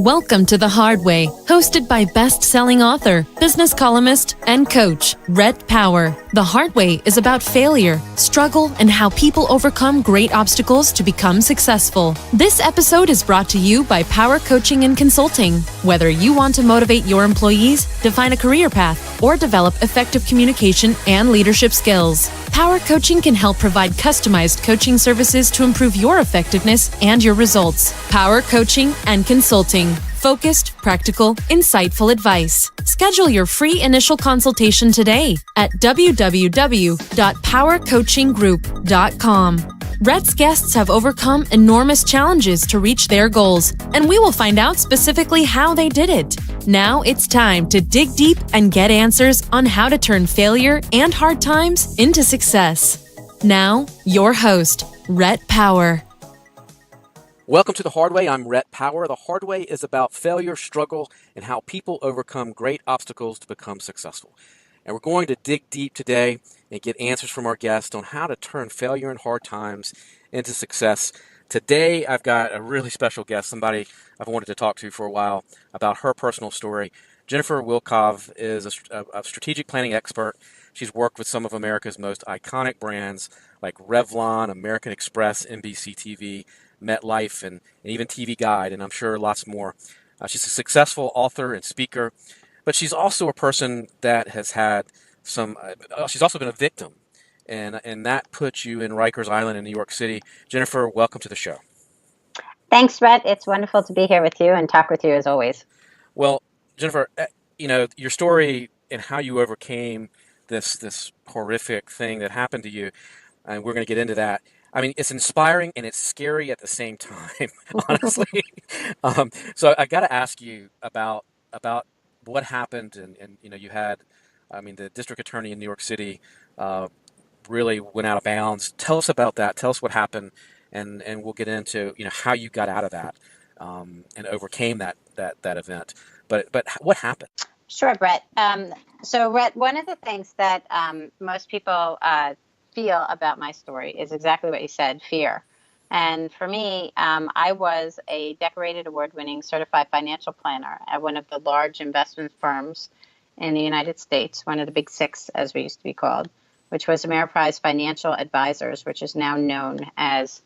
Welcome to The Hard Way, hosted by best-selling author, business columnist, and coach, Rhett Power. The Hard Way is about failure, struggle, and how people overcome great obstacles to become successful. This episode is brought to you by Power Coaching and Consulting. Whether you want to motivate your employees, define a career path, or develop effective communication and leadership skills, Power Coaching can help provide customized coaching services to improve your effectiveness and your results. Power Coaching and Consulting. Focused, practical, insightful advice. Schedule your free initial consultation today at www.powercoachinggroup.com. Rhett's guests have overcome enormous challenges to reach their goals, and we will find out specifically how they did it. Now it's time to dig deep and get answers on how to turn failure and hard times into success. Now, your host, Rhett Power. Welcome to The Hard Way. I'm Rhett Power. The Hard Way is about failure, struggle, and how people overcome great obstacles to become successful. And we're going to dig deep today and get answers from our guest on how to turn failure and hard times into success. Today, I've got a really special guest, somebody I've wanted to talk to for a while about her personal story. Jennifer Wilkov is a strategic planning expert. She's worked with some of America's most iconic brands like Revlon, American Express, NBC TV, MetLife, and even TV Guide, and I'm sure lots more. She's a successful author and speaker, but she's also a person that has had some, she's also been a victim, and that puts you in Rikers Island in New York City. Jennifer, welcome to the show. Thanks, Rhett. It's wonderful to be here with you and talk with you as always. Well, Jennifer, your story and how you overcame this horrific thing that happened to you, and we're going to get into that. I mean, it's inspiring and it's scary at the same time, honestly. So I got to ask you about what happened, and you had, the district attorney in New York City really went out of bounds. Tell us about that. Tell us what happened, and we'll get into how you got out of that and overcame that event. But what happened? Sure, Brett. So, Brett, one of the things that most people feel about my story is exactly what you said, fear. And for me, I was a decorated award-winning certified financial planner at one of the large investment firms in the United States, one of the big six, as we used to be called, which was Ameriprise Financial Advisors, which is now known as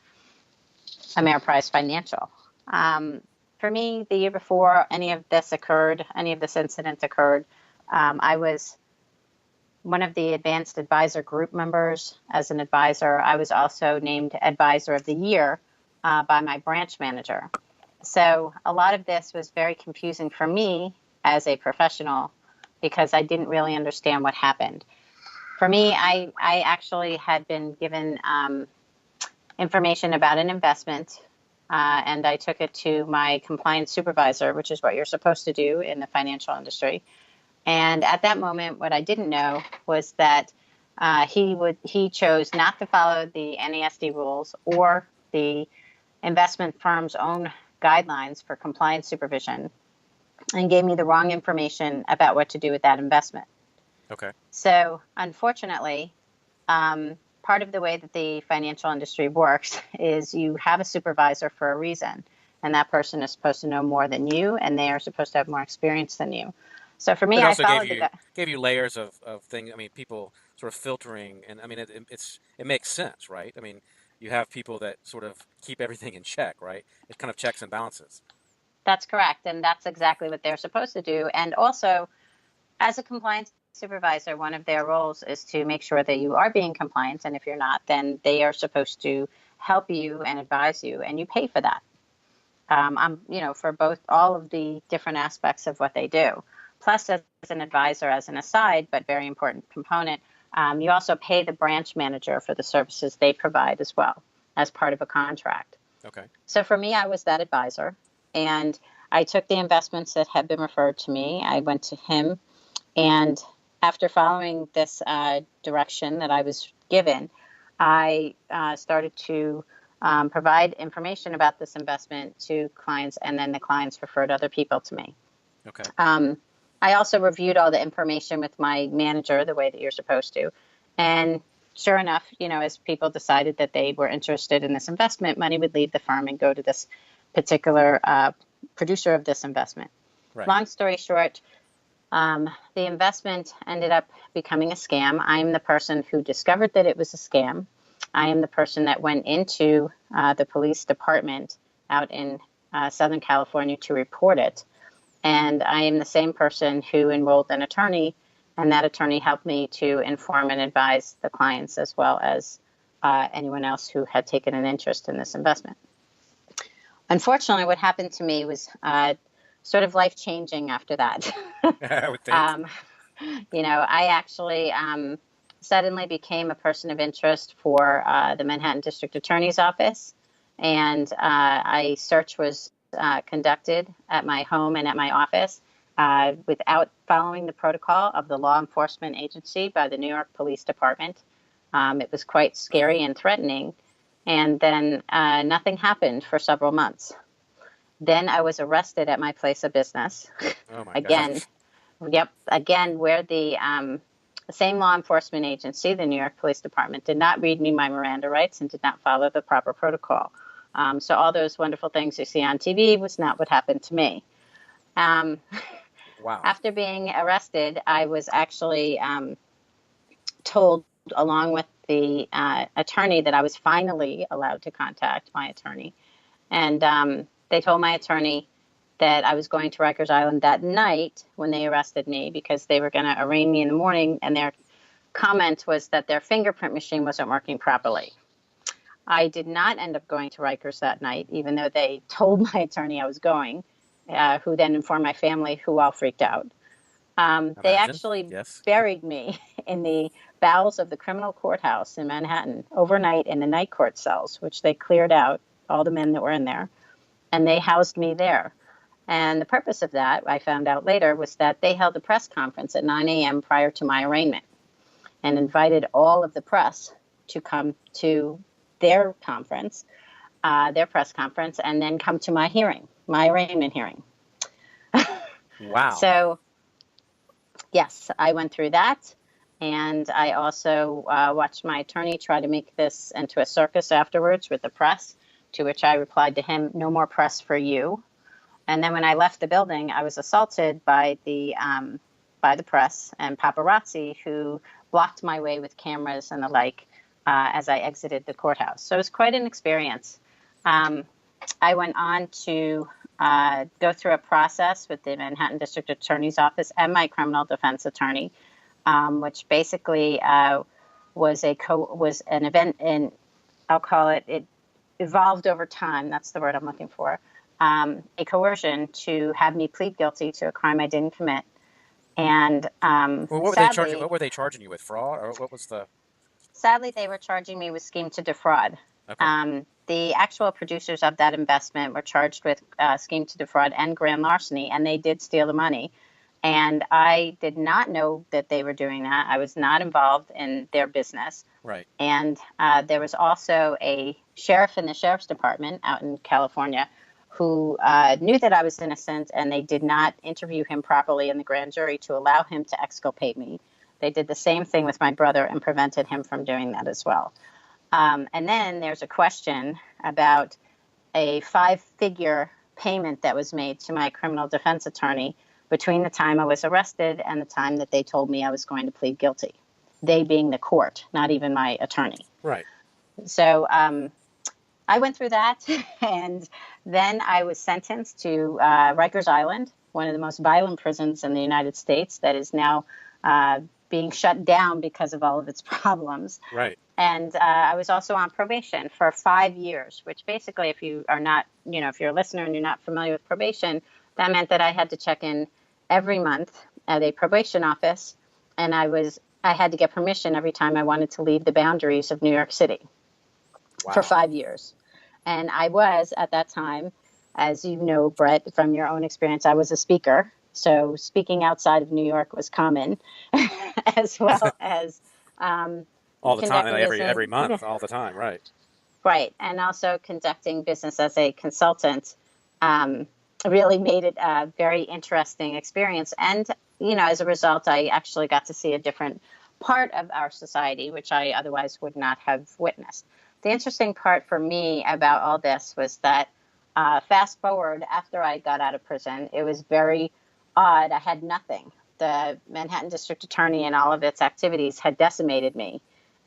Ameriprise Financial. For me, the year before any of this incident occurred, I was one of the advanced advisor group members. As an advisor, I was also named Advisor of the Year by my branch manager. So a lot of this was very confusing for me as a professional because I didn't really understand what happened. For me, I actually had been given information about an investment, and I took it to my compliance supervisor, which is what you're supposed to do in the financial industry. And at that moment, what I didn't know was that he chose not to follow the NASD rules or the investment firm's own guidelines for compliance supervision and gave me the wrong information about what to do with that investment. Okay. So unfortunately, part of the way that the financial industry works is you have a supervisor for a reason, and that person is supposed to know more than you, and they are supposed to have more experience than you. So for me, But I also followed gave you layers of things. People sort of filtering, and it makes sense, right? You have people that sort of keep everything in check, right? It kind of checks and balances. That's correct, and that's exactly what they're supposed to do. And also, as a compliance supervisor, one of their roles is to make sure that you are being compliant, and if you're not, then they are supposed to help you and advise you, and you pay for that. For all of the different aspects of what they do. Plus, as an advisor, as an aside, but very important component, you also pay the branch manager for the services they provide as well as part of a contract. Okay. So for me, I was that advisor, and I took the investments that had been referred to me. I went to him, and after following this direction that I was given, I started to provide information about this investment to clients, and then the clients referred other people to me. Okay. I also reviewed all the information with my manager the way that you're supposed to. And sure enough, as people decided that they were interested in this investment, money would leave the firm and go to this particular producer of this investment. Right. Long story short, the investment ended up becoming a scam. I'm the person who discovered that it was a scam. I am the person that went into the police department out in Southern California to report it. And I am the same person who enrolled an attorney, and that attorney helped me to inform and advise the clients as well as anyone else who had taken an interest in this investment. Unfortunately, what happened to me was sort of life-changing after that. I would think. I actually suddenly became a person of interest for the Manhattan District Attorney's Office, and a search was conducted at my home and at my office without following the protocol of the law enforcement agency by the New York Police Department. It was quite scary and threatening, and then nothing happened for several months. Then I was arrested at my place of business. Oh my Again, gosh. yep, again, where the same law enforcement agency, the New York Police Department, did not read me my Miranda rights and did not follow the proper protocol. So all those wonderful things you see on TV was not what happened to me. Wow. After being arrested, I was actually told, along with the attorney, that I was finally allowed to contact my attorney. And they told my attorney that I was going to Rikers Island that night when they arrested me because they were going to arraign me in the morning, and their comment was that their fingerprint machine wasn't working properly. I did not end up going to Rikers that night, even though they told my attorney I was going, who then informed my family, who all freaked out. They actually buried me in the bowels of the criminal courthouse in Manhattan overnight in the night court cells, which they cleared out, all the men that were in there, and they housed me there. And the purpose of that, I found out later, was that they held a press conference at 9 a.m. prior to my arraignment and invited all of the press to come to their conference, their press conference, and then come to my hearing, my arraignment hearing. Wow. So, yes, I went through that. And I also watched my attorney try to make this into a circus afterwards with the press, to which I replied to him, "No more press for you." And then when I left the building, I was assaulted by the press and paparazzi, who blocked my way with cameras and the like as I exited the courthouse. So it was quite an experience. I went on to go through a process with the Manhattan District Attorney's Office and my criminal defense attorney, which basically was an event in, I'll call it evolved over time. That's the word I'm looking for. A coercion to have me plead guilty to a crime I didn't commit. And what were they charging you with? Fraud, or what was the? Sadly, they were charging me with scheme to defraud. Okay. The actual producers of that investment were charged with scheme to defraud and grand larceny, and they did steal the money. And I did not know that they were doing that. I was not involved in their business. Right. And there was also a sheriff in the sheriff's department out in California who knew that I was innocent, and they did not interview him properly in the grand jury to allow him to exculpate me. They did the same thing with my brother and prevented him from doing that as well. And then there's a question about a 5-figure payment that was made to my criminal defense attorney between the time I was arrested and the time that they told me I was going to plead guilty. They being the court, not even my attorney. Right. So I went through that, and then I was sentenced to Rikers Island, one of the most violent prisons in the United States that is now being shut down because of all of its problems. Right. And I was also on probation for 5 years, which basically, if you are not, if you're a listener and you're not familiar with probation, that meant that I had to check in every month at a probation office, and I had to get permission every time I wanted to leave the boundaries of New York City. Wow. For 5 years. And I was, at that time, as you know, Brett, from your own experience, I was a speaker. So speaking outside of New York was common, as well as all the time, every month, all the time, right? Right, and also conducting business as a consultant really made it a very interesting experience. And as a result, I actually got to see a different part of our society, which I otherwise would not have witnessed. The interesting part for me about all this was that Fast forward after I got out of prison, it was very odd. I had nothing. The Manhattan District Attorney and all of its activities had decimated me.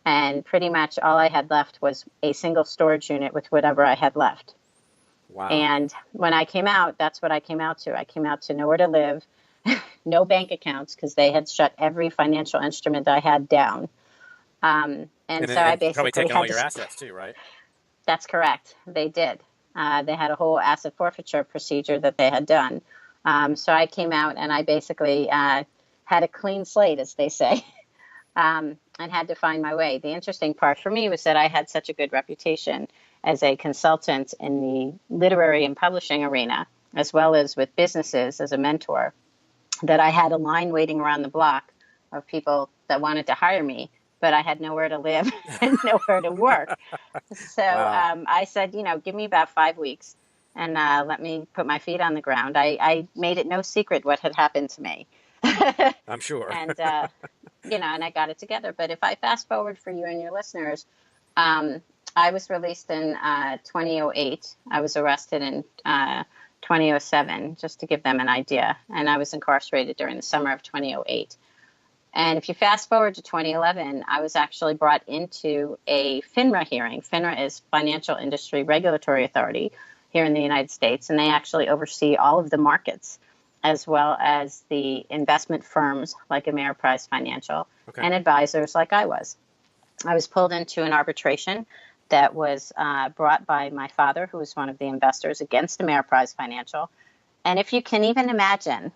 And pretty much all I had left was a single storage unit with whatever I had left. Wow. And when I came out, that's what I came out to. I came out to nowhere to live, no bank accounts because they had shut every financial instrument I had down. And so I probably basically taking all had your to. assets too, right? That's correct. They did. They had a whole asset forfeiture procedure that they had done. So I came out and I basically had a clean slate, as they say, and had to find my way. The interesting part for me was that I had such a good reputation as a consultant in the literary and publishing arena, as well as with businesses as a mentor, that I had a line waiting around the block of people that wanted to hire me, but I had nowhere to live and nowhere to work. So Wow. I said, give me about 5 weeks and let me put my feet on the ground. I made it no secret what had happened to me. I'm sure. And, and I got it together. But if I fast forward for you and your listeners, um, I was released in 2008. I was arrested in 2007, just to give them an idea. And I was incarcerated during the summer of 2008. And if you fast forward to 2011, I was actually brought into a FINRA hearing. FINRA is Financial Industry Regulatory Authority here in the United States, and they actually oversee all of the markets, as well as the investment firms like Ameriprise Financial Okay. and advisors like I was. I was pulled into an arbitration that was brought by my father, who was one of the investors, against Ameriprise Financial. And if you can even imagine,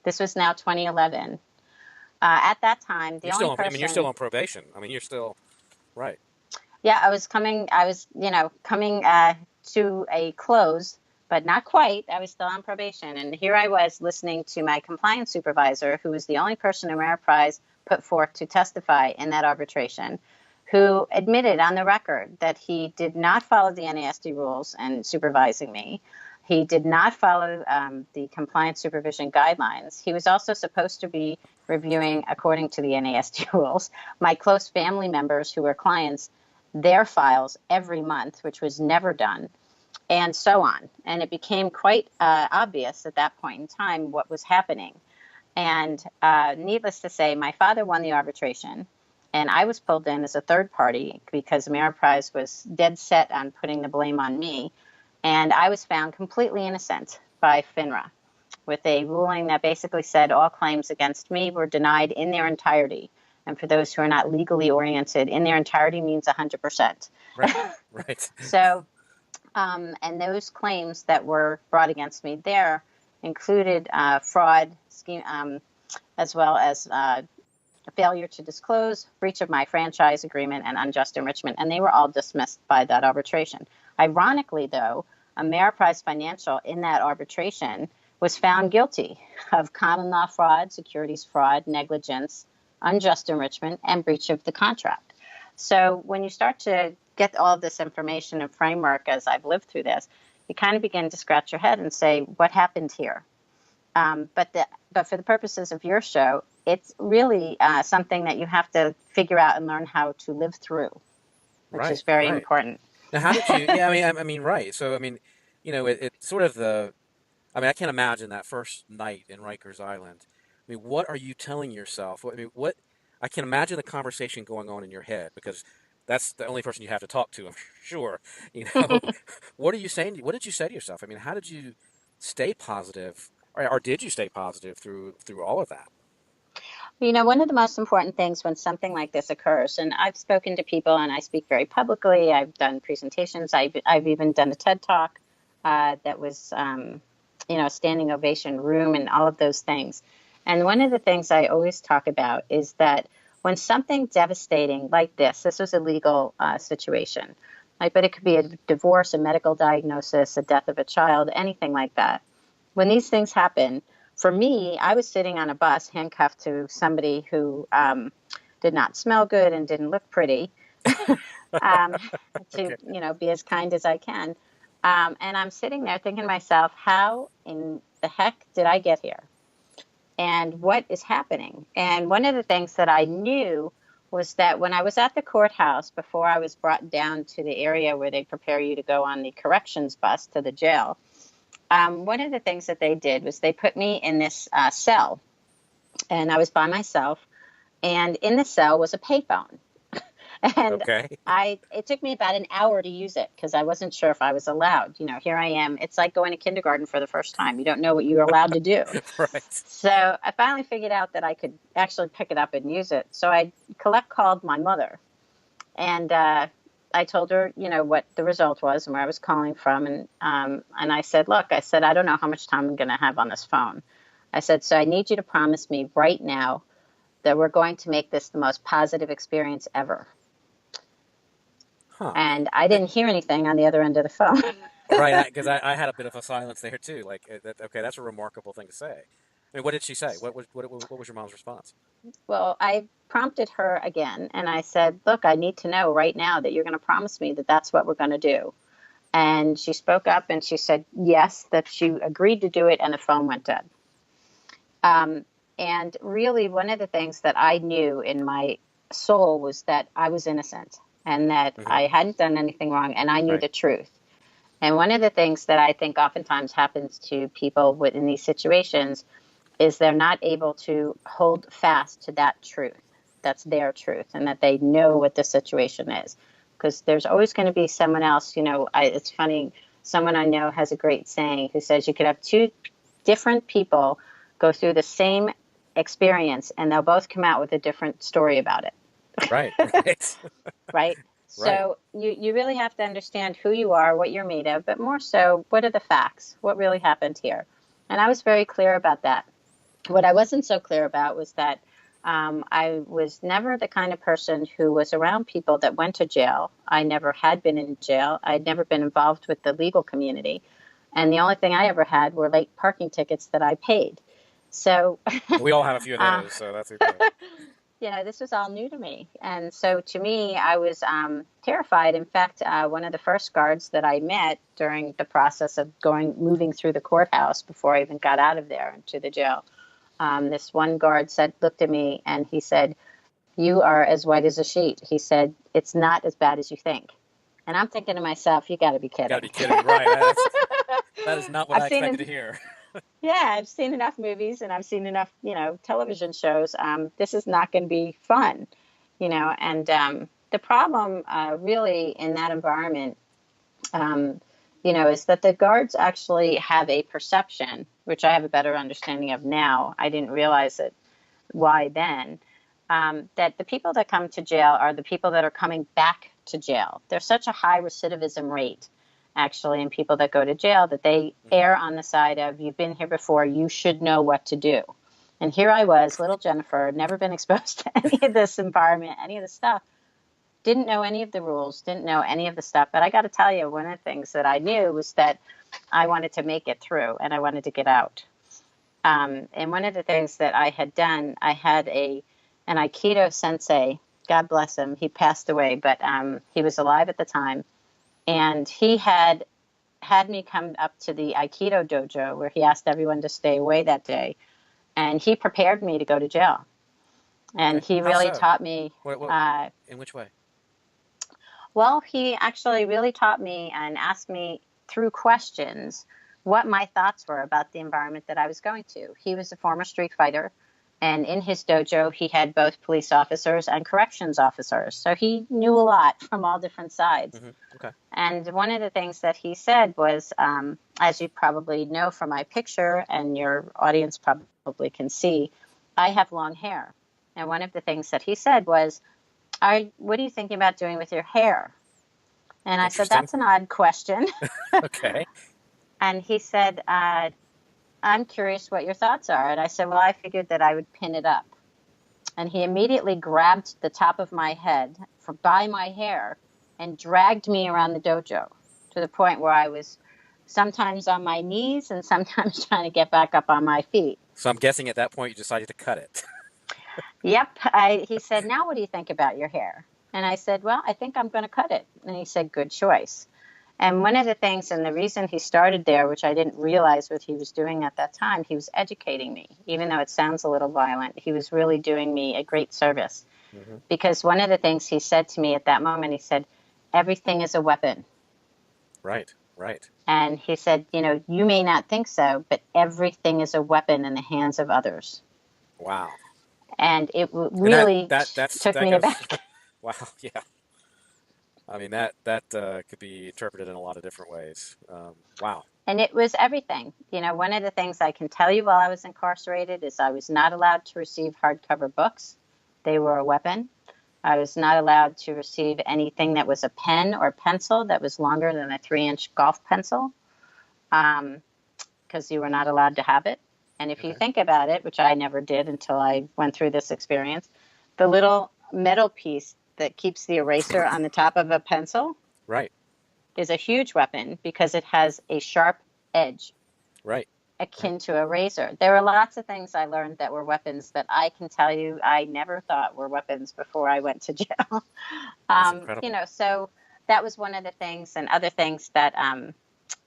this was now 2011. At that time, the only person. You're still on probation. I mean, you're still right. Yeah, I was coming, coming to a close, but not quite. I was still on probation. And here I was listening to my compliance supervisor, who was the only person Ameriprise put forth to testify in that arbitration, who admitted on the record that he did not follow the NASD rules in supervising me. He did not follow the compliance supervision guidelines. He was also supposed to be reviewing, according to the NASD rules, my close family members who were clients, their files every month, which was never done, and so on. And it became quite obvious at that point in time what was happening. And needless to say, my father won the arbitration, and I was pulled in as a third party because Ameriprise was dead set on putting the blame on me. And I was found completely innocent by FINRA with a ruling that basically said all claims against me were denied in their entirety. And for those who are not legally oriented, in their entirety means 100%. Right. Right. So, and those claims that were brought against me there included fraud, scheme, as well as failure to disclose, breach of my franchise agreement, and unjust enrichment. And they were all dismissed by that arbitration. Ironically, though, Ameriprise Financial in that arbitration was found guilty of common law fraud, securities fraud, negligence, unjust enrichment, and breach of the contract. So when you start to get all of this information and framework as I've lived through this, you kind of begin to scratch your head and say, what happened here? But for the purposes of your show, it's really something that you have to figure out and learn how to live through, which is very important. Now, how did you? Yeah, I mean, right. So, I mean, it's sort of I mean, I can't imagine that first night in Rikers Island. I mean, what are you telling yourself? I mean, what? I can imagine the conversation going on in your head because that's the only person you have to talk to. I'm sure. What are you saying? What did you say to yourself? I mean, how did you stay positive, or did you stay positive through all of that? One of the most important things when something like this occurs, and I've spoken to people and I speak very publicly, I've done presentations, I've even done a TED Talk that was, a standing ovation room and all of those things. And one of the things I always talk about is that when something devastating like this was a legal situation, right? But it could be a divorce, a medical diagnosis, a death of a child, anything like that. When these things happen, for me, I was sitting on a bus handcuffed to somebody who did not smell good and didn't look pretty to, be as kind as I can. And I'm sitting there thinking to myself, how in the heck did I get here? And what is happening? And one of the things that I knew was that when I was at the courthouse, before I was brought down to the area where they prepare you to go on the corrections bus to the jail, one of the things that they did was they put me in this cell, and I was by myself, and in the cell was a payphone. And Okay. it took me about an hour to use it because I wasn't sure if I was allowed. You know, here I am. It's like going to kindergarten for the first time. You don't know what you're allowed to do. Right. So I finally figured out that I could actually pick it up and use it. So I called my mother, and I told her, you know, what the result was and where I was calling from. And I said, look, I said, I don't know how much time I'm going to have on this phone. I said, so I need you to promise me right now that we're going to make this the most positive experience ever. Huh. And I didn't hear anything on the other end of the phone. Right, because I had a bit of a silence there too. Like, okay, that's a remarkable thing to say. I mean, what did she say? What was your mom's response? Well, I prompted her again, and I said, look, I need to know right now that you're going to promise me that that's what we're going to do. And she spoke up and she said, yes, that she agreed to do it, and the phone went dead. And really, one of the things that I knew in my soul was that I was innocent and that I hadn't done anything wrong, and I knew the truth. And one of the things that I think oftentimes happens to people in these situations is they're not able to hold fast to that truth. That's their truth, and that they know what the situation is. Because there's always going to be someone else, you know, it's funny, someone I know has a great saying who says you could have two different people go through the same experience and they'll both come out with a different story about it. Right. Right? So you really have to understand who you are, what you're made of, but more so, what are the facts? What really happened here? And I was very clear about that. What I wasn't so clear about was that I was never the kind of person who was around people that went to jail. I never had been in jail. I'd never been involved with the legal community. And the only thing I ever had were late parking tickets that I paid. So we all have a few of those, so that's okay. You know, this was all new to me. And so to me, I was terrified. In fact, one of the first guards that I met during the process of moving through the courthouse before I even got out of there into the jail, this one guard looked at me and he said, you are as white as a sheet. He said, it's not as bad as you think. And I'm thinking to myself, you got to be kidding. You got to be kidding, right. That is not what I expected to hear. Yeah, I've seen enough movies and I've seen enough, you know, television shows. This is not going to be fun, you know. And the problem really in that environment, you know, is that the guards actually have a perception, which I have a better understanding of now. I didn't realize it. Why then? That the people that come to jail are the people that are coming back to jail. There's such a high recidivism rate, actually, in people that go to jail that they err on the side of, you've been here before, you should know what to do. And here I was, little Jennifer, never been exposed to any of this environment, any of the stuff. Didn't know any of the rules, didn't know any of the stuff. But I got to tell you, one of the things that I knew was that I wanted to make it through and I wanted to get out. And one of the things that I had done, I had an Aikido sensei, God bless him, he passed away, but he was alive at the time. And he had me come up to the Aikido dojo where he asked everyone to stay away that day. And he prepared me to go to jail. And he really taught me. In which way? Well, he actually really taught me and asked me through questions what my thoughts were about the environment that I was going to. He was a former street fighter. And in his dojo, he had both police officers and corrections officers. So he knew a lot from all different sides. Mm-hmm. Okay. And one of the things that he said was, as you probably know from my picture and your audience probably can see, I have long hair. And one of the things that he said was, what are you thinking about doing with your hair? And I said, that's an odd question. Okay. And he said, I'm curious what your thoughts are. And I said, well, I figured that I would pin it up. And he immediately grabbed the top of my head by my hair and dragged me around the dojo to the point where I was sometimes on my knees and sometimes trying to get back up on my feet. So I'm guessing at that point you decided to cut it. Yep. He said, now what do you think about your hair? And I said, well, I think I'm going to cut it. And he said, good choice. And one of the things, and the reason he started there, which I didn't realize what he was doing at that time, he was educating me. Even though it sounds a little violent, he was really doing me a great service. Hmm. Because one of the things he said to me at that moment, he said, everything is a weapon. Right, right. And he said, you may not think so, but everything is a weapon in the hands of others. Wow. And it And really took that me goes. aback. Wow. Yeah. I mean that could be interpreted in a lot of different ways. Wow. And it was everything. One of the things I can tell you while I was incarcerated is I was not allowed to receive hardcover books. They were a weapon. I was not allowed to receive anything that was a pen or pencil that was longer than a 3-inch golf pencil, because you were not allowed to have it. And if you Okay. think about it, which I never did until I went through this experience, the little metal piece that keeps the eraser on the top of a pencil Right, is a huge weapon because it has a sharp edge right, right. akin to a razor. There were lots of things I learned that were weapons that I can tell you I never thought were weapons before I went to jail. That's incredible. So that was one of the things, and other things that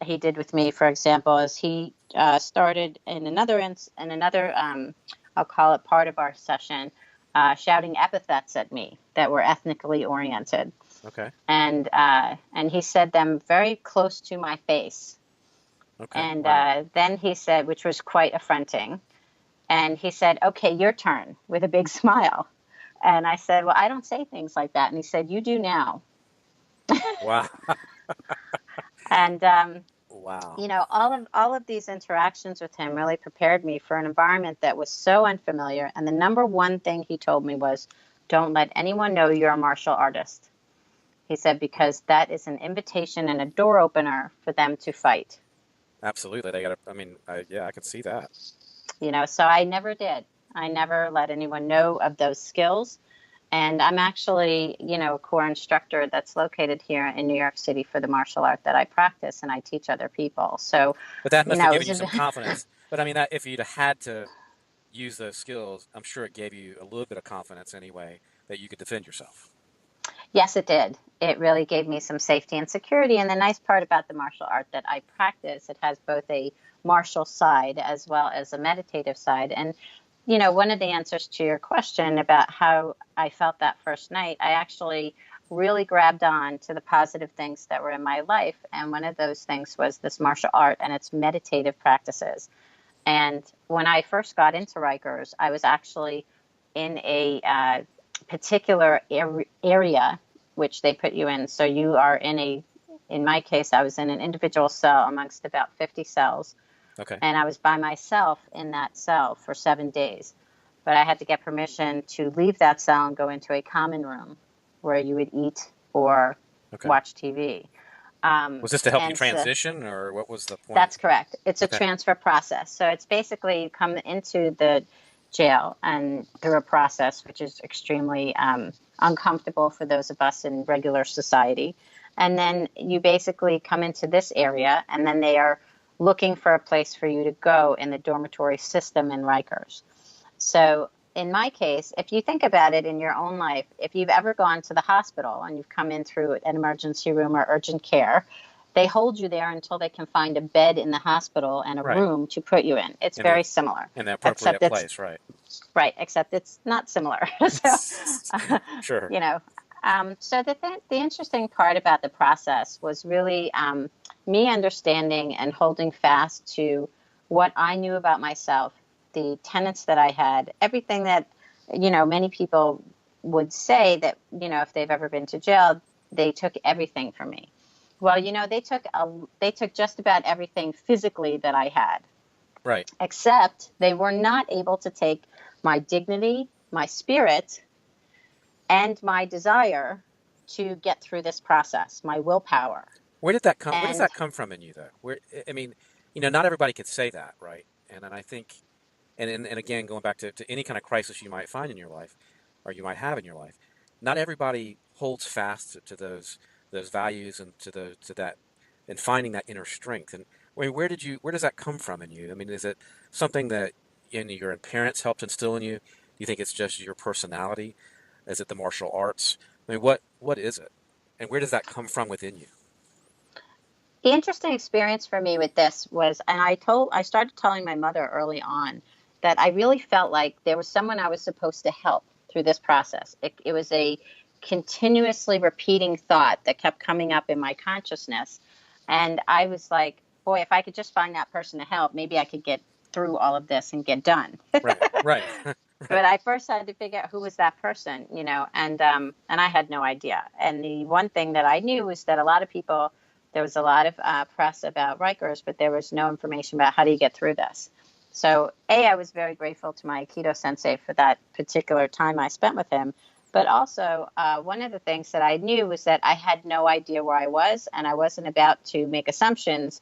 he did with me, for example, is he started in another, I'll call it part of our session, shouting epithets at me that were ethnically oriented. Okay. And he said them very close to my face. Okay. And Wow. then he said, which was quite affronting, and he said, okay, your turn, with a big smile. And I said, well, I don't say things like that. And he said, you do now. Wow. And, Wow. all of these interactions with him really prepared me for an environment that was so unfamiliar. And the number one thing he told me was, don't let anyone know you're a martial artist. He said, because that is an invitation and a door opener for them to fight. Absolutely. They got to, I mean, yeah, I can see that. So I never did. I never let anyone know of those skills. And I'm actually, a core instructor that's located here in New York City for the martial art that I practice, and I teach other people. So, But that must have it given was you some confidence. But I mean, that if you'd had to use those skills, I'm sure it gave you a little bit of confidence anyway that you could defend yourself. Yes, it did. It really gave me some safety and security. And the nice part about the martial art that I practice, it has both a martial side as well as a meditative side. And, one of the answers to your question about how I felt that first night, I actually really grabbed on to the positive things that were in my life. And one of those things was this martial art and its meditative practices. And when I first got into Rikers, I was actually in a particular area which they put you in. So you are in my case, I was in an individual cell amongst about 50 cells. Okay. And I was by myself in that cell for 7 days. But I had to get permission to leave that cell and go into a common room where you would eat or Okay. watch TV. Was this to help you And so transition, or what was the point? that's correct. It's a Okay. transfer process. So it's basically you come into the jail and through a process which is extremely uncomfortable for those of us in regular society. And then you basically come into this area, and then they are looking for a place for you to go in the dormitory system in Rikers. So in my case, if you think about it in your own life, if you've ever gone to the hospital and you've come in through an emergency room or urgent care, they hold you there until they can find a bed in the hospital and a Right. room to put you in. It's In the very similar. in the appropriate place, right? Right, except it's not similar. So, Sure. you know, so the interesting part about the process was really me understanding and holding fast to what I knew about myself, the tenets that I had, everything that, many people would say that, if they've ever been to jail, they took everything from me. Well, they took just about everything physically that I had, Right. except they were not able to take my dignity, my spirit, and my desire to get through this process, my willpower. Where did that come? Where does And that come from in you, though? Where I mean, not everybody could say that, right? And I think, and again, going back to any kind of crisis you might find in your life, or you might have in your life, not everybody holds fast to those values and to that, and finding that inner strength. And I mean, where does that come from in you? I mean, is it something that your parents helped instill in you? Do you think it's just your personality? Is it the martial arts? I mean, what is it? And where does that come from within you? the interesting experience for me with this was, and I started telling my mother early on that I really felt like there was someone I was supposed to help through this process. It was a continuously repeating thought that kept coming up in my consciousness. And I was like, boy, if I could just find that person to help, maybe I could get through all of this and get done. Right. Right. But I first had to figure out who was that person, and I had no idea. And the one thing that I knew was that a lot of people, there was a lot of press about Rikers, but there was no information about how do you get through this. So, I was very grateful to my Aikido sensei for that particular time I spent with him. But also, one of the things that I knew was that I had no idea where I was, and I wasn't about to make assumptions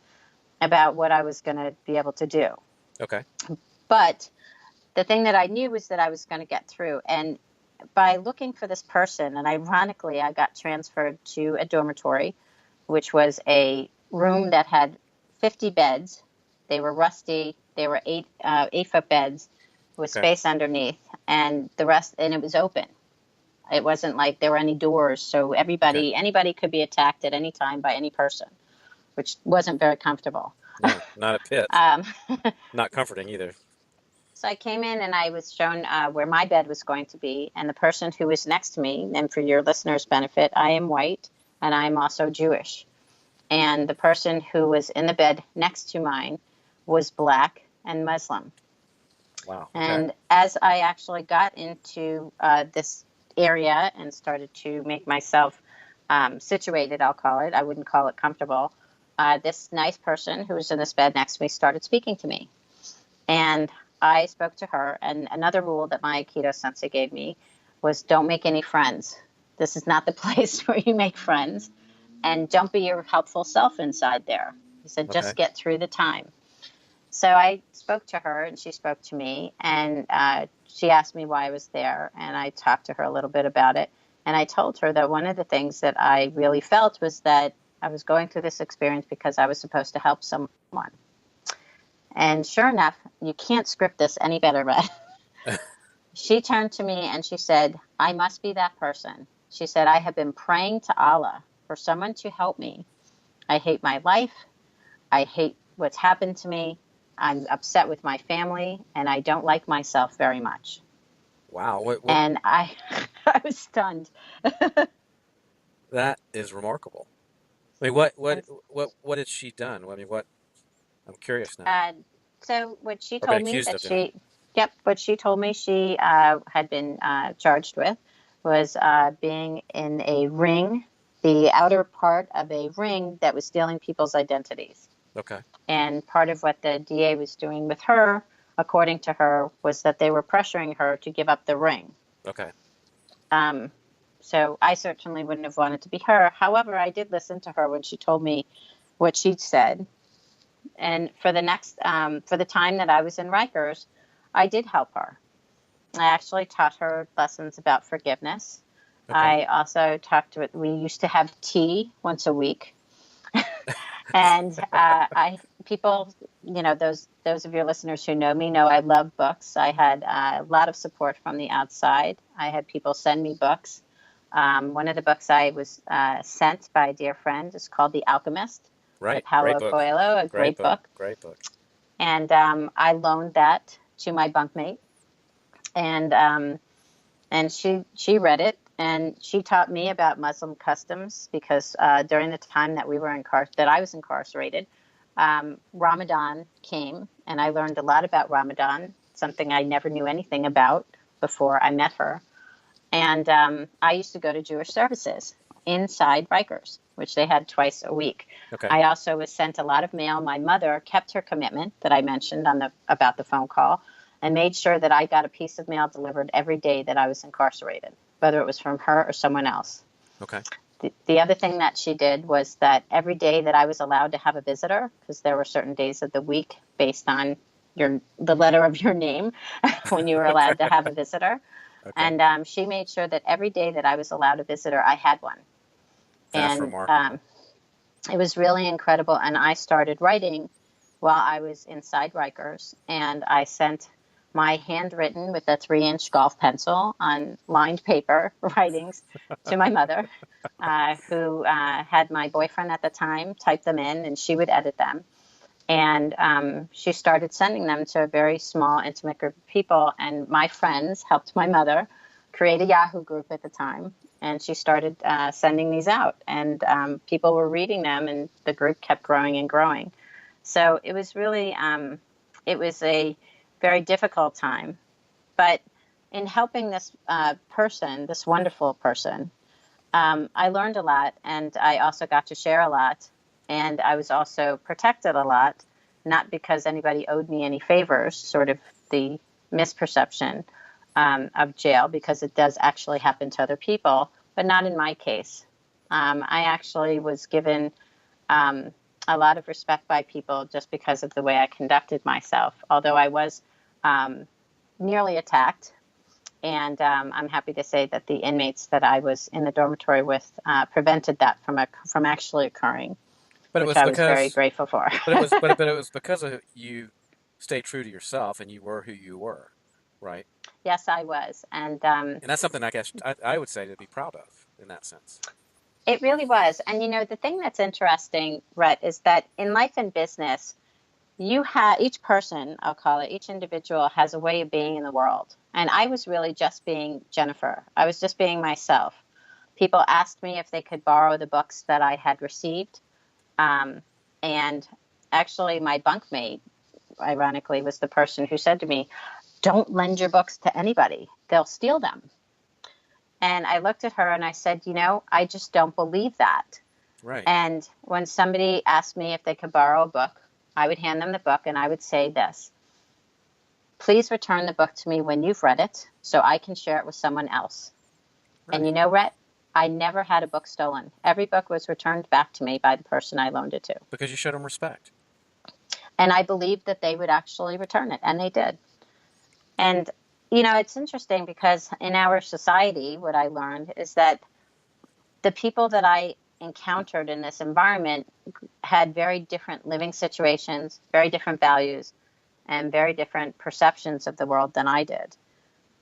about what I was going to be able to do. Okay. But the thing that I knew was that I was going to get through. And by looking for this person, and ironically, I got transferred to a dormitory, which was a room that had 50 beds. They were rusty. They were 8-foot beds with space underneath, and the rest, and it was open. It wasn't like there were any doors, so anybody could be attacked at any time by any person, which wasn't very comfortable. No, not a pit. Not comforting either. So I came in and I was shown where my bed was going to be, and the person who was next to me, and for your listeners' benefit, I am white and I am also Jewish. And the person who was in the bed next to mine was Black and Muslim. Wow. Okay. And as I actually got into this area and started to make myself situated, I'll call it, I wouldn't call it comfortable, this nice person who was in this bed next to me started speaking to me. And I spoke to her, and another rule that my Aikido sensei gave me was don't make any friends. This is not the place where you make friends, and don't be your helpful self inside there. He said, just get through the time. So I spoke to her, and she spoke to me, and she asked me why I was there, and I talked to her a little bit about it. And I told her that one of the things that I really felt was that I was going through this experience because I was supposed to help someone. And sure enough, you can't script this any better, Red. She turned to me and she said, I must be that person. She said, I have been praying to Allah for someone to help me. I hate my life. I hate what's happened to me. I'm upset with my family, and I don't like myself very much. Wow. What? And I was stunned. That is remarkable. I mean, what had she done? I mean, what? I'm curious now. So what she told me what she told me she had been charged with was being in a ring, the outer part of a ring that was stealing people's identities. Okay. And part of what the DA was doing with her, according to her, was that they were pressuring her to give up the ring. Okay. So I certainly wouldn't have wanted to be her. However, I did listen to her when she told me what she'd said. And for the time that I was in Rikers, I did help her. I actually taught her lessons about forgiveness. Okay. I also we used to have tea once a week. And people, those of your listeners who know me know I love books. I had a lot of support from the outside. I had people send me books. One of the books I was sent by a dear friend is called The Alchemist. Right. Paulo Coelho, a great book. Great book. And I loaned that to my bunkmate, and she read it, and she taught me about Muslim customs because during the time that I was incarcerated, Ramadan came, and I learned a lot about Ramadan, something I never knew anything about before I met her. And I used to go to Jewish services inside Rikers, which they had twice a week. Okay. I also was sent a lot of mail. My mother kept her commitment that I mentioned about the phone call and made sure that I got a piece of mail delivered every day that I was incarcerated, whether it was from her or someone else. Okay. The other thing that she did was that every day that I was allowed to have a visitor, because there were certain days of the week based on the letter of your name when you were allowed to have a visitor. Okay. And she made sure that every day that I was allowed a visitor, I had one. That's remarkable. It was really incredible. And I started writing while I was inside Rikers. And I sent my handwritten with a 3-inch golf pencil on lined paper writings to my mother, who had my boyfriend at the time type them in, and she would edit them. And she started sending them to a very small, intimate group of people. And my friends helped my mother create a Yahoo group at the time, and she started sending these out, and people were reading them, and the group kept growing and growing. So it was really, it was a very difficult time, but in helping this person, this wonderful person, I learned a lot, and I also got to share a lot, and I was also protected a lot, not because anybody owed me any favors, sort of the misperception of jail, because it does actually happen to other people, but not in my case. I actually was given a lot of respect by people just because of the way I conducted myself, although I was nearly attacked. And I'm happy to say that the inmates that I was in the dormitory with prevented that from actually occurring, which I was very grateful for. but it was because of you stayed true to yourself and you were who you were, right? Yes, I was. And that's something I guess I would say to be proud of in that sense. It really was. And, the thing that's interesting, Rhett, is that in life and business, each person, I'll call it, each individual has a way of being in the world. And I was really just being Jennifer. I was just being myself. People asked me if they could borrow the books that I had received. And actually, my bunkmate, ironically, was the person who said to me, "Don't lend your books to anybody. They'll steal them." And I looked at her and I said, I just don't believe that. Right. And when somebody asked me if they could borrow a book, I would hand them the book and I would say this: "Please return the book to me when you've read it so I can share it with someone else." Right. And Rhett, I never had a book stolen. Every book was returned back to me by the person I loaned it to. Because you showed them respect. And I believed that they would actually return it, and they did. And, it's interesting because in our society, what I learned is that the people that I encountered in this environment had very different living situations, very different values, and very different perceptions of the world than I did.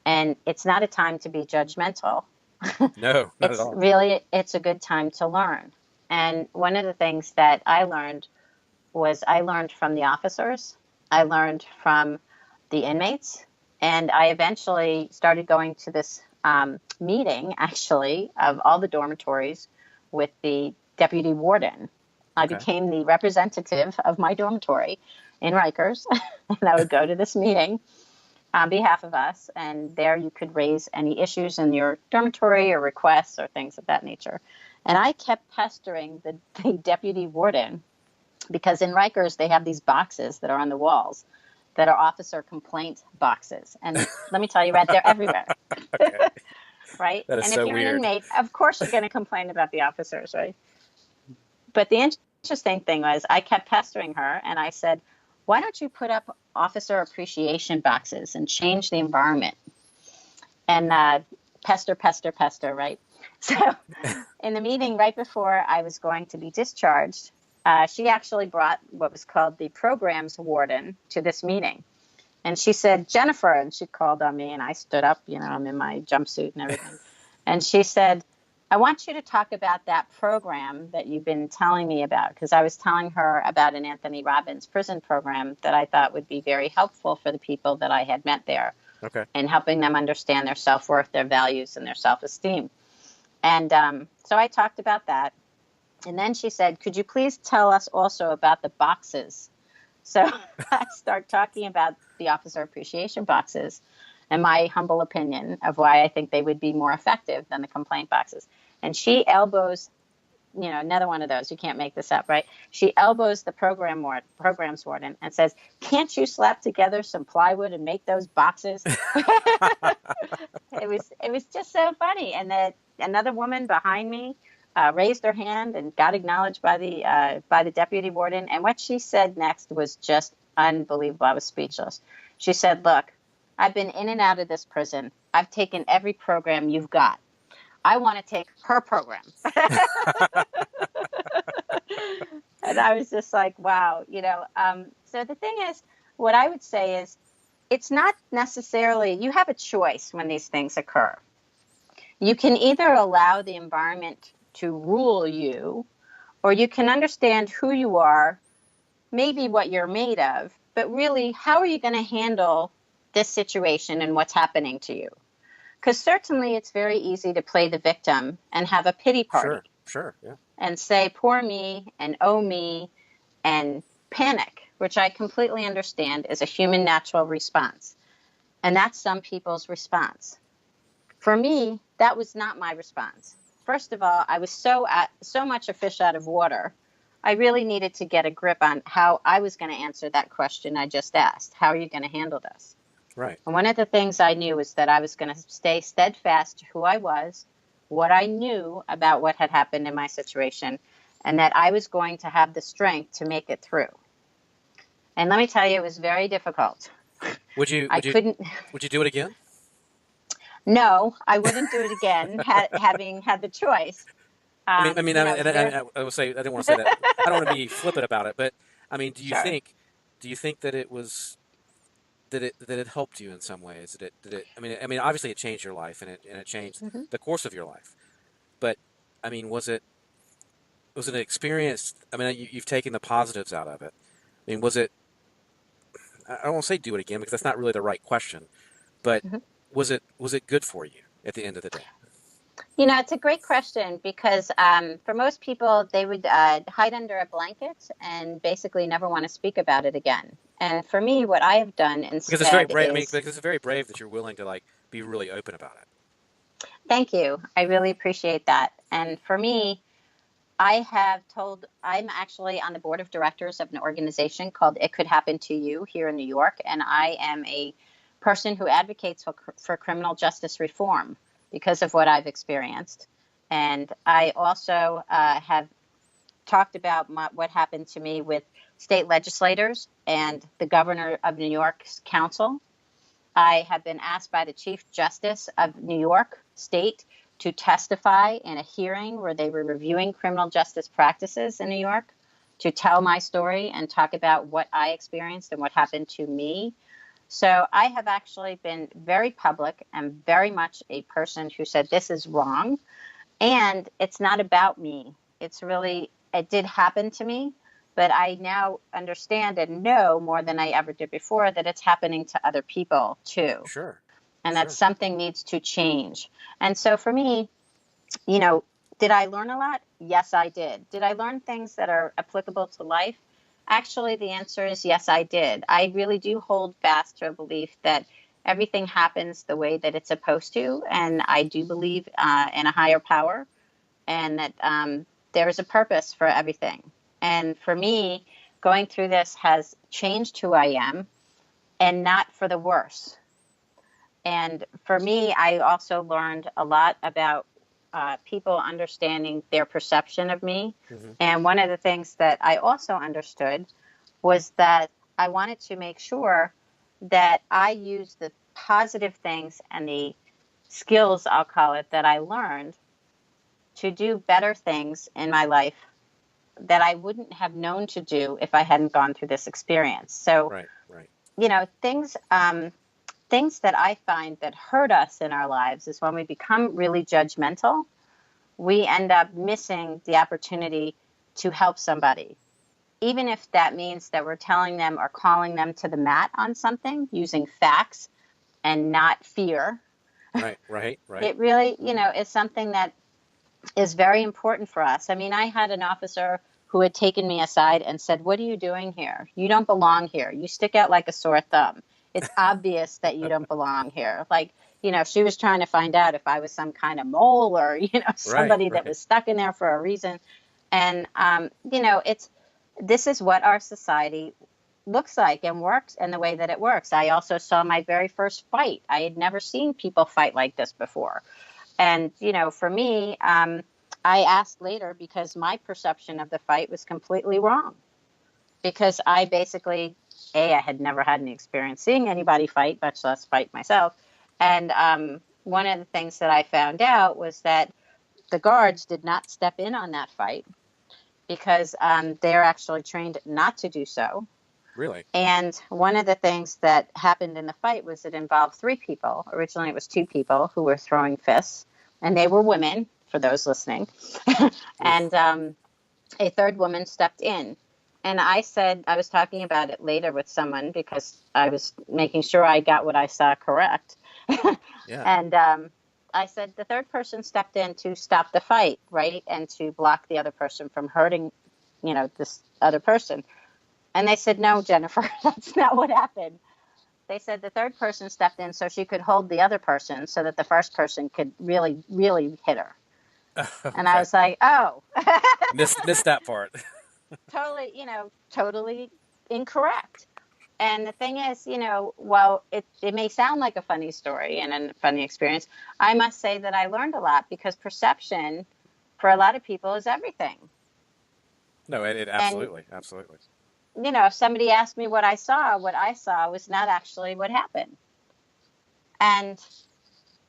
And it's not a time to be judgmental. No, not at all. It's a good time to learn. And one of the things that I learned was I learned from the officers, I learned from the inmates, and I eventually started going to this meeting, actually, of all the dormitories with the deputy warden. I became the representative of my dormitory in Rikers, and I would go to this meeting on behalf of us, and there you could raise any issues in your dormitory or requests or things of that nature. And I kept pestering the deputy warden, because in Rikers they have these boxes that are on the walls that are officer complaint boxes. And let me tell you, Rhett, they're everywhere. Okay. Right? That is and so if you're weird. An inmate, of course you're going to complain about the officers, right? But the interesting thing was I kept pestering her, and I said, "Why don't you put up officer appreciation boxes and change the environment?" And pester, right? So in the meeting right before I was going to be discharged, she actually brought what was called the programs warden to this meeting. And she said, "Jennifer," and she called on me, and I stood up, I'm in my jumpsuit and everything. And she said, "I want you to talk about that program that you've been telling me about," because I was telling her about an Anthony Robbins prison program that I thought would be very helpful for the people that I had met there. Okay. And helping them understand their self-worth, their values, and their self-esteem. And so I talked about that. And then she said, "Could you please tell us also about the boxes?" So I start talking about the officer appreciation boxes and my humble opinion of why I think they would be more effective than the complaint boxes. And she elbows, another one of those. You can't make this up, right? She elbows the programs warden and says, "Can't you slap together some plywood and make those boxes?" It was just so funny. And another woman behind me raised her hand and got acknowledged by the deputy warden. And what she said next was just unbelievable. I was speechless. She said, "Look, I've been in and out of this prison. I've taken every program you've got. I want to take her program." And I was just like, wow, So the thing is, what I would say is, it's not necessarily, you have a choice when these things occur. You can either allow the environment to rule you, or you can understand who you are, maybe what you're made of, but really, how are you going to handle this situation and what's happening to you? Because certainly it's very easy to play the victim and have a pity party Sure, yeah. and say, poor me and oh me and panic, which I completely understand is a human natural response. And that's some people's response. For me, that was not my response. First of all, I was so much a fish out of water. I really needed to get a grip on how I was going to answer that question I just asked. How are you going to handle this? Right. And one of the things I knew was that I was going to stay steadfast to who I was, what I knew about what had happened in my situation, and that I was going to have the strength to make it through. And let me tell you, it was very difficult. Would you do it again? No, I wouldn't do it again, having had the choice. I would say, I didn't want to say that. I don't want to be flippant about it, but I mean, do you Sure. think that it was that it helped you in some ways? I mean, obviously it changed your life and it changed the course of your life. But I mean, was it an experience? I mean, you've taken the positives out of it. I mean, was it? I don't want to say do it again because that's not really the right question. But was it good for you at the end of the day? You know, it's a great question because for most people, they would hide under a blanket and basically never want to speak about it again. And for me, what I have done instead because it's very brave. is, Because it's very brave that you're willing to be really open about it. thank you. I really appreciate that. And for me, I'm actually on the board of directors of an organization called It Could Happen to You here in New York. And I am a person who advocates for criminal justice reform because of what I've experienced. And I also have talked about what happened to me with state legislators and the governor of New York's council. I have been asked by the Chief Justice of New York State to testify in a hearing where they were reviewing criminal justice practices in New York, to tell my story and talk about what I experienced and what happened to me. So I have actually been very public and very much a person who said this is wrong. And it's not about me. It did happen to me, but I now understand and know more than I ever did before that it's happening to other people too. Sure. And that something needs to change. And so for me, you know, did I learn a lot? Yes, I did. Did I learn things that are applicable to life? Actually, the answer is yes, I did. I really do hold fast to a belief that everything happens the way that it's supposed to. And I do believe in a higher power and that there is a purpose for everything. And for me, going through this has changed who I am, and not for the worse. And for me, I also learned a lot about people understanding their perception of me. And one of the things that I also understood was that I wanted to make sure that I used the positive things and the skills, I'll call it, that I learned to do better things in my life that I wouldn't have known to do if I hadn't gone through this experience. So, right. You know, things that I find that hurt us in our lives is when we become really judgmental, we end up missing the opportunity to help somebody. Even if that means that we're telling them or calling them to the mat on something using facts and not fear. Right. It really, you know, is something that is very important for us. I mean, I had an officer who had taken me aside and said, "What are you doing here? You don't belong here. You stick out like a sore thumb. It's obvious that you don't belong here." Like, you know, she was trying to find out if I was some kind of mole or, you know, somebody that was stuck in there for a reason. And, you know, this is what our society looks like and works and the way that it works. I also saw my very first fight. I had never seen people fight like this before. And, you know, for me, I asked later because my perception of the fight was completely wrong. Because I basically, I had never had any experience seeing anybody fight, much less fight myself. And one of the things that I found out was that the guards did not step in on that fight because they're actually trained not to do so. Really? And one of the things that happened in the fight was it involved 3 people. Originally, it was 2 people who were throwing fists, and they were women, for those listening. And a 3rd woman stepped in. And I said, I was talking about it later with someone because I was making sure I got what I saw correct. Yeah. And I said the third person stepped in to stop the fight, right, and to block the other person from hurting, this other person. And they said, no, Jennifer, that's not what happened. They said the third person stepped in so she could hold the other person so that the first person could really, really hit her. And I Okay. was like, oh, Missed that part. totally, totally incorrect. And the thing is, while it may sound like a funny story and a funny experience, I must say that I learned a lot because perception for a lot of people is everything. No, it And, absolutely. if somebody asked me what I saw was not actually what happened. And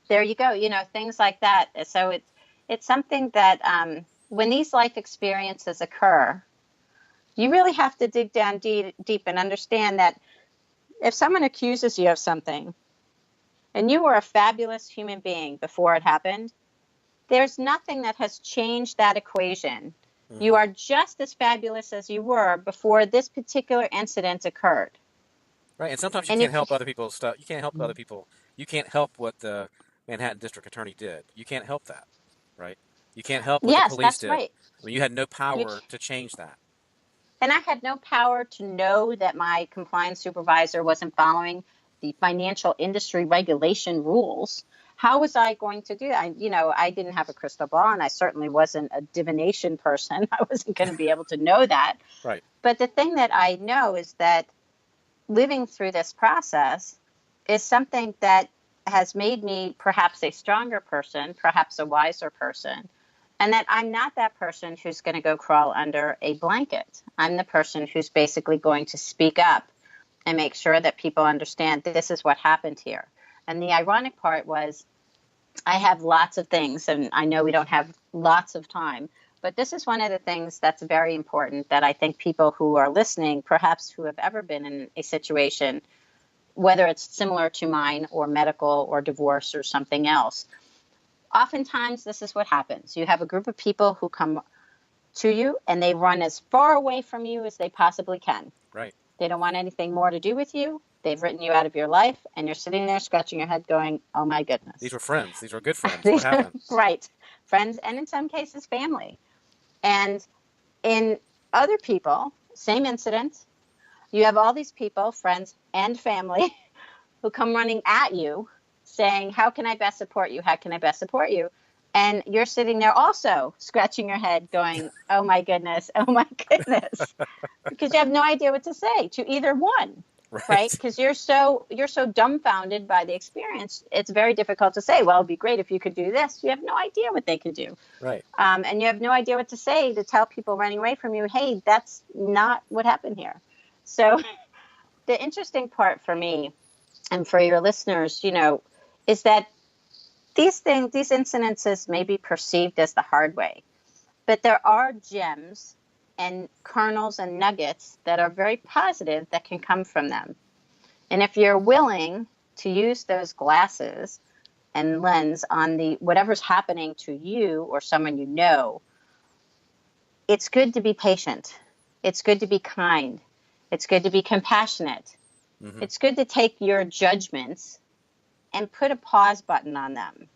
there you go, things like that. So it's something that when these life experiences occur, you really have to dig down deep and understand that if someone accuses you of something and you were a fabulous human being before it happened, there's nothing that has changed that equation. You Hmm. are just as fabulous as you were before this particular incident occurred. Right. And sometimes you And can't if help other people's stuff. You can't help other people. You can't help what the Manhattan District Attorney did. You can't help that. Right. You can't help what the yes, police that's did. right. I mean, you had no You, power to change that. and I had no power to know that my compliance supervisor wasn't following the financial industry regulation rules. How was I going to do that? I didn't have a crystal ball, and I certainly wasn't a divination person. I wasn't going to be able to know that. Right. But the thing that I know is that living through this process is something that has made me perhaps a stronger person, perhaps a wiser person, and that I'm not that person who's going to go crawl under a blanket. I'm the person who's basically going to speak up and make sure that people understand this is what happened here. And the ironic part was I have lots of things, and I know we don't have lots of time, but this is one of the things that's very important that I think people who are listening, perhaps who have ever been in a situation, whether it's similar to mine or medical or divorce or something else, oftentimes this is what happens. You have a group of people who come to you and they run as far away from you as they possibly can. Right. They don't want anything more to do with you. They've written you out of your life, and you're sitting there scratching your head going, oh my These goodness. were friends. These were good friends. What happened? Right. Friends, and in some cases, family. And in other people, same incident, you have all these people, friends and family, who come running at you saying, how can I best support you? How can I best support you? And you're sitting there also scratching your head going, oh my goodness, because you have no idea what to say to either one, right? Right. Because you're so dumbfounded by the experience. It's very difficult to say, well, it'd be great if you could do this. You have no idea what they could do. Right. And you have no idea what to say to tell people running away from you, hey, that's not what happened here. So the interesting part for me and for your listeners, is that these incidences may be perceived as the hard way, but there are gems and kernels and nuggets that are very positive that can come from them. And if you're willing to use those glasses and lens on the whatever's happening to you or someone you know, it's good to be patient. It's good to be kind. It's good to be compassionate. Hmm. It's good to take your judgments and put a pause button on them.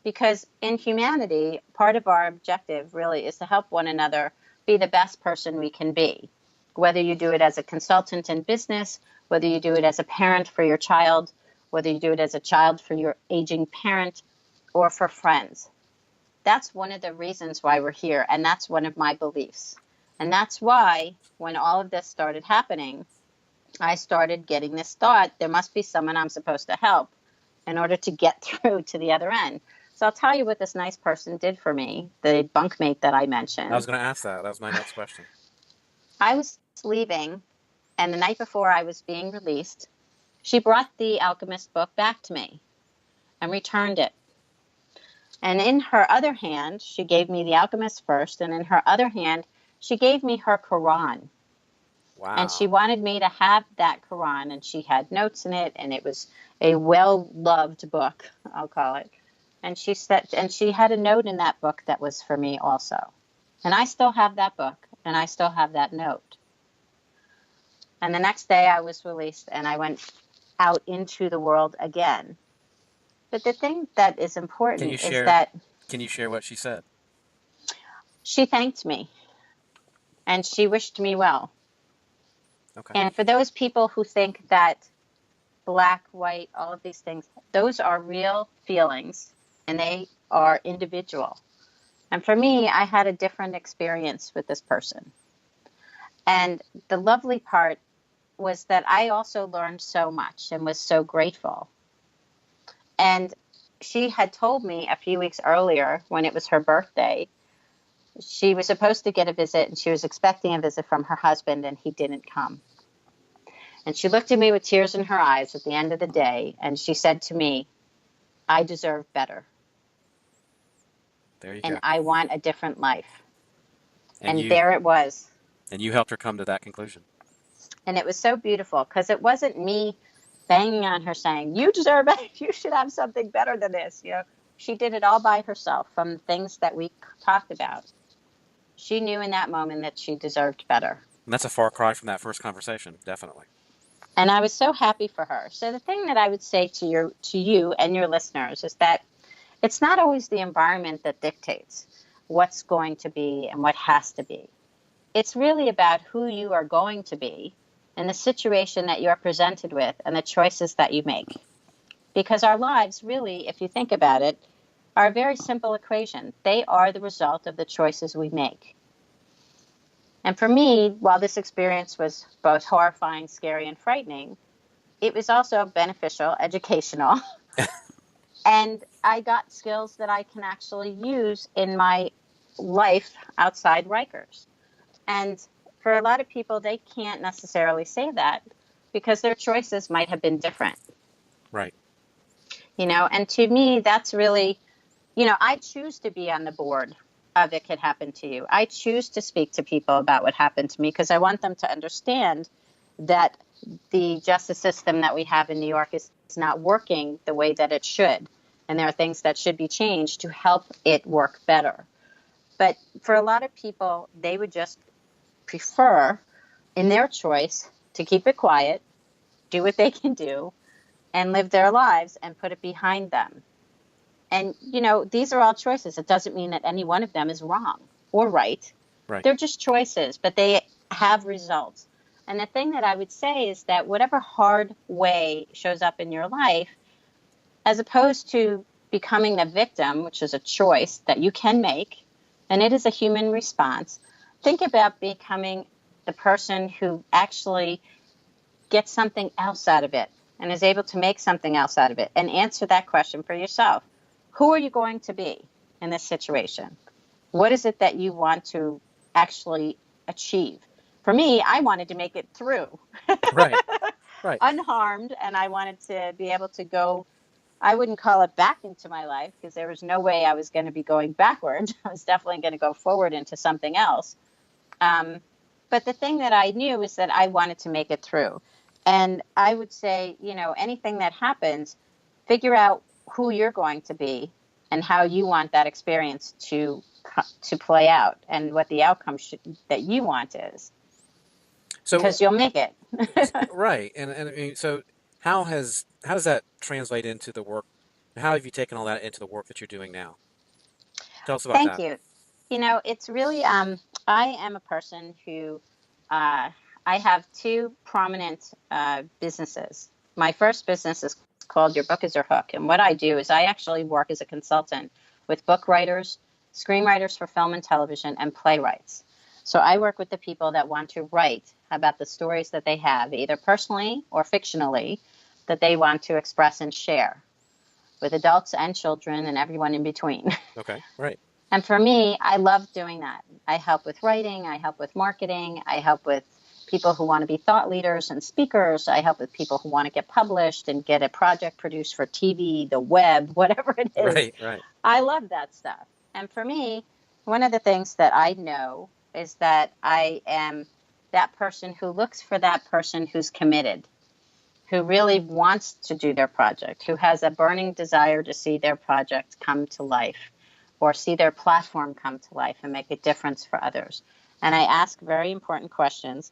Because in humanity, part of our objective really is to help one another be the best person we can be. Whether you do it as a consultant in business, whether you do it as a parent for your child, whether you do it as a child for your aging parent, or for friends. That's one of the reasons why we're here, and that's one of my beliefs. And that's why when all of this started happening, I started getting this thought, there must be someone I'm supposed to help in order to get through to the other end. So I'll tell you what this nice person did for me, the bunkmate that I I was mentioned. going to ask that. That was my next question. I was leaving, and the night before I was being released, she brought the Alchemist book back to me and returned it. And in her other hand, she gave me the Alchemist first, and in her other hand, she gave me her Quran. And she Wow. wanted me to have that Quran, and she had notes in it, and it was a well-loved book, I'll call it. And she said, and she had a note in that book that was for me also. And I still have that book, and I still have that note. And the next day I was released, and I went out into the world again. But the thing that is Can you important is share? that Can you share what she said? she thanked me and she wished me well. Okay. And for those people who think that black, white, all of these things, those are real feelings and they are individual. And for me, I had a different experience with this person. And the lovely part was that I also learned so much and was so grateful. And she had told me a few weeks earlier when it was her birthday, she was supposed to get a visit and she was expecting a visit from her husband and he didn't come. And she looked at me with tears in her eyes at the end of the day and she said to me, I deserve better. There you And go. I want a different life. And And there it was. you helped her come to that conclusion. And it was so beautiful because it wasn't me banging on her saying, you deserve it. You should have something better than this. She did it all by herself from the things that we talked about. She knew in that moment that she deserved better. And that's a far cry from that first conversation, definitely. And I was so happy for her. So the thing that I would say to you and your listeners is that it's not always the environment that dictates what's going to be and what has to be. It's really about who you are going to be and the situation that you are presented with and the choices that you make. Because our lives really, if you think about it, are a very simple equation. They are the result of the choices we make. And for me, while this experience was both horrifying, scary, and frightening, it was also beneficial, educational. And I got skills that I can actually use in my life outside Rikers. And for a lot of people, they can't necessarily say that because their choices might have been different. Right. And to me, that's really, I choose to be on the board of It Could Happen to You. I choose to speak to people about what happened to me because I want them to understand that the justice system that we have in New York is not working the way that it should. And there are things that should be changed to help it work better. But for a lot of people, they would just prefer in their choice to keep it quiet, do what they can do, and live their lives and put it behind them. And, these are all choices. It doesn't mean that any one of them is wrong or right. Right. They're just choices, but they have results. And the thing that I would say is that whatever hard way shows up in your life, as opposed to becoming the victim, which is a choice that you can make, and it is a human response, think about becoming the person who actually gets something else out of it and is able to make something else out of it, and answer that question for yourself. Who are you going to be in this situation? What is it that you want to actually achieve? For me, I wanted to make it through. Right. Right. Unharmed, and I wanted to be able to go, I wouldn't call it back into my life because there was no way I was going to be going backwards. I was definitely going to go forward into something else. But the thing that I knew is that I wanted to make it through. And I would say, anything that happens, figure out who you're going to be and how you want that experience to play out and what the outcome that you want is. So, because you'll make it. right. And I mean, so how does that translate into the work? How have you taken all that into the work that you're doing now? Tell us about Thank that. you. It's really, I am a person who, I have two prominent businesses. My first business is called Your Book is Your Hook. And what I do is I actually work as a consultant with book writers, screenwriters for film and television, and playwrights. So I work with the people that want to write about the stories that they have, either personally or fictionally, that they want to express and share with adults and children and everyone in between. Okay. Right. And for me, I love doing that. I help with writing, I help with marketing, I help with people who want to be thought leaders and speakers. I help with people who want to get published and get a project produced for TV, the web, whatever it is. Right. Right. I love that stuff. And for me, one of the things that I know is that I am that person who looks for that person who's committed, who really wants to do their project, who has a burning desire to see their project come to life or see their platform come to life and make a difference for others. And I ask very important questions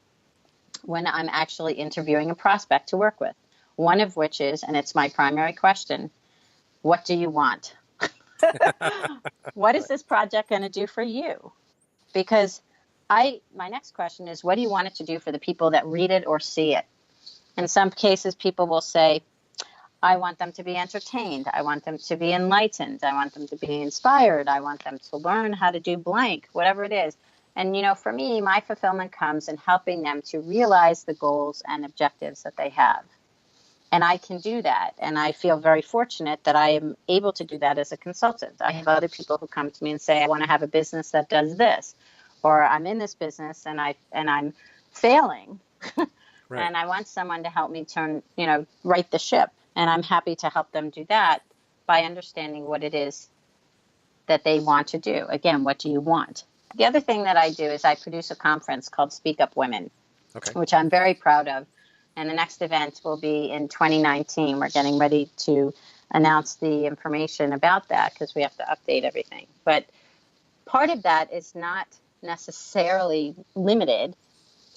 when I'm actually interviewing a prospect to work with. One of which is, and it's my primary question, what do you want? What is this project going to do for you? Because my next question is, what do you want it to do for the people that read it or see it? In some cases, people will say, I want them to be entertained. I want them to be enlightened. I want them to be inspired. I want them to learn how to do blank, whatever it is. And, for me, my fulfillment comes in helping them to realize the goals and objectives that they have. And I can do that. And I feel very fortunate that I am able to do that as a consultant. I have other people who come to me and say, I want to have a business that does this, or I'm in this business and I'm failing. Right. And I want someone to help me right the ship. And I'm happy to help them do that by understanding what it is that they want to do. Again, what do you want? The other thing that I do is I produce a conference called Speak Up Women, which I'm very proud of. And the next event will be in 2019. We're getting ready to announce the information about that because we have to update everything. But part of that is not necessarily limited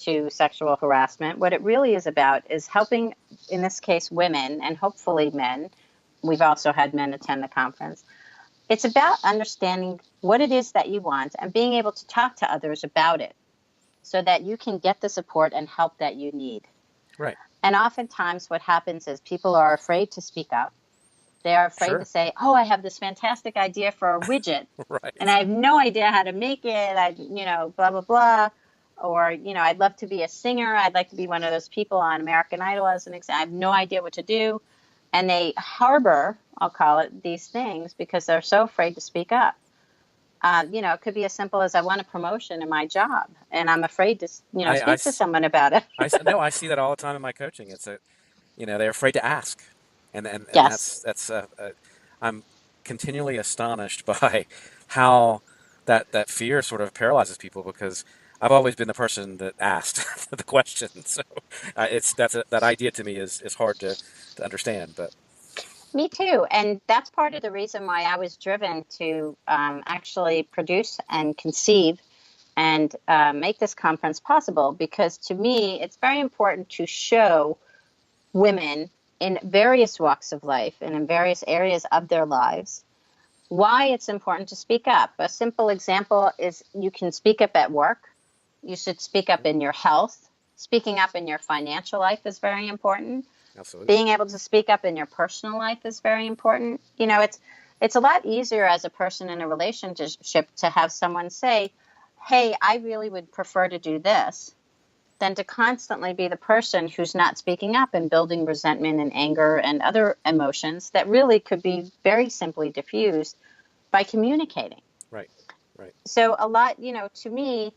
to sexual harassment. What it really is about is helping, in this case, women and hopefully men. We've also had men attend the conference. It's about understanding what it is that you want and being able to talk to others about it so that you can get the support and help that you need. Right. And oftentimes what happens is people are afraid to speak up. They are afraid to say, oh, I have this fantastic idea for a widget. Right. And I have no idea how to make it. Blah, blah, blah. Or, I'd love to be a singer. I'd like to be one of those people on American Idol as an example. I have no idea what to do. And they harbor, I'll call it, these things because they're so afraid to speak up. It could be as simple as I want a promotion in my job, and I'm afraid to, speak to someone about it. I see that all the time in my coaching. It's they're afraid to ask, and Yes. that's I'm continually astonished by how that fear sort of paralyzes people because I've always been the person that asked the question. So that idea to me is hard to understand, but. Me too. And that's part of the reason why I was driven to actually produce and conceive and make this conference possible. Because to me, it's very important to show women in various walks of life and in various areas of their lives why it's important to speak up. A simple example is you can speak up at work. You should speak up in your health. Speaking up in your financial life is very important. Absolutely. Being able to speak up in your personal life is very important. It's a lot easier as a person in a relationship to have someone say, hey, I really would prefer to do this, than to constantly be the person who's not speaking up and building resentment and anger and other emotions that really could be very simply diffused by communicating. Right. So a lot, to me,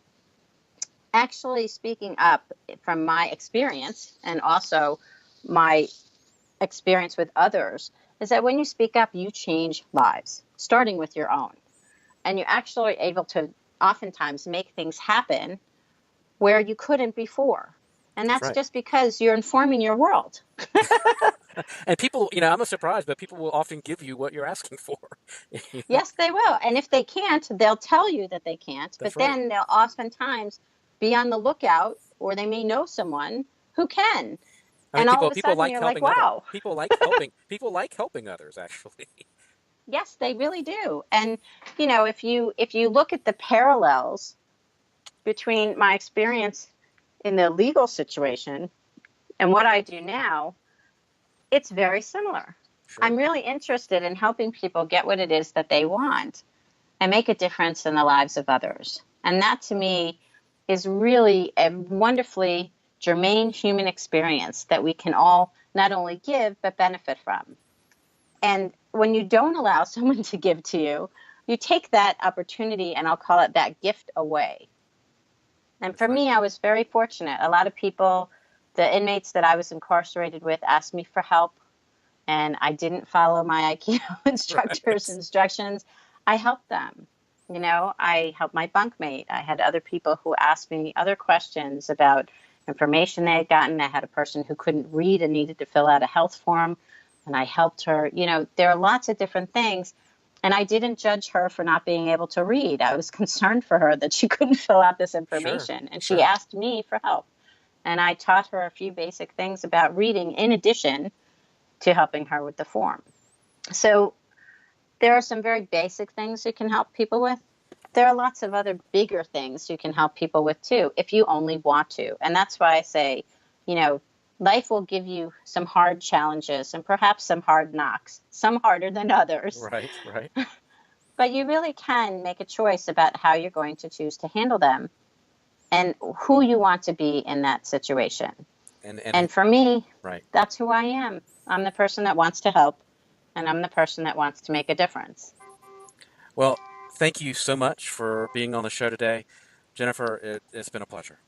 actually speaking up from my experience and also my experience with others is that when you speak up, you change lives, starting with your own. And you're actually able to oftentimes make things happen where you couldn't before. And that's right. Just because you're informing your world. And people, I'm not surprised, but people will often give you what you're asking for. Yes, they will. And if they can't, they'll tell you that they can't. That's But then they'll oftentimes be on the lookout, or they may know someone who can. And all of a sudden you're like, wow. People like helping. People like helping others, actually. Yes, they really do. And, if you look at the parallels between my experience in the legal situation and what I do now, it's very similar. Sure. I'm really interested in helping people get what it is that they want and make a difference in the lives of others. And that to me is really a wonderfully germane human experience that we can all not only give, but benefit from. And when you don't allow someone to give to you, you take that opportunity, and I'll call it that gift, away. And for me, I was very fortunate. A lot of people, the inmates that I was incarcerated with, asked me for help, and I didn't follow my Aikido instructor's instructions. I helped them. I helped my bunkmate. I had other people who asked me other questions about information they had gotten. I had a person who couldn't read and needed to fill out a health form, and I helped her. There are lots of different things. And I didn't judge her for not being able to read. I was concerned for her that she couldn't fill out this information. Sure. And she asked me for help. And I taught her a few basic things about reading in addition to helping her with the form. So there are some very basic things you can help people with. There are lots of other bigger things you can help people with too, if you only want to. And that's why I say, life will give you some hard challenges and perhaps some hard knocks, some harder than others. Right, right. But you really can make a choice about how you're going to choose to handle them and who you want to be in that situation. And for me, right. That's who I am. I'm the person that wants to help, and I'm the person that wants to make a difference. Well, thank you so much for being on the show today. Jennifer, it's been a pleasure.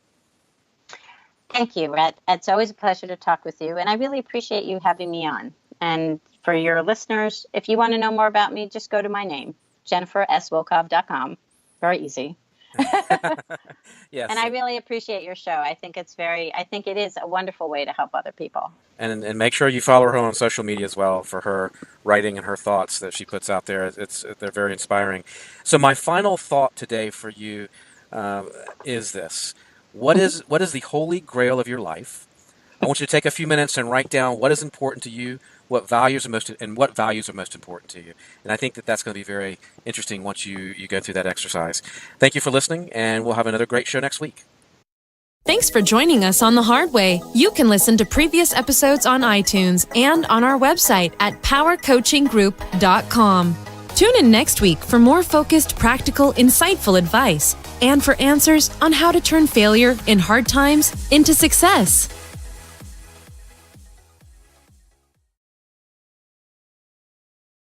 Thank you, Rhett. It's always a pleasure to talk with you, and I really appreciate you having me on. And for your listeners, if you want to know more about me, just go to my name, jenniferswilkov.com. Very easy. Yes. And I really appreciate your show. I think it is a wonderful way to help other people. And make sure you follow her on social media as well for her writing and her thoughts that she puts out there. They're very inspiring. So my final thought today for you is this: what is the holy grail of your life? I want you to take a few minutes and write down what is important to you, what values are most important to you. And I think that that's going to be very interesting once you go through that exercise. Thank you for listening, and we'll have another great show next week. Thanks for joining us on The Hard Way. You can listen to previous episodes on iTunes and on our website at powercoachinggroup.com. Tune in next week for more focused, practical, insightful advice and for answers on how to turn failure in hard times into success.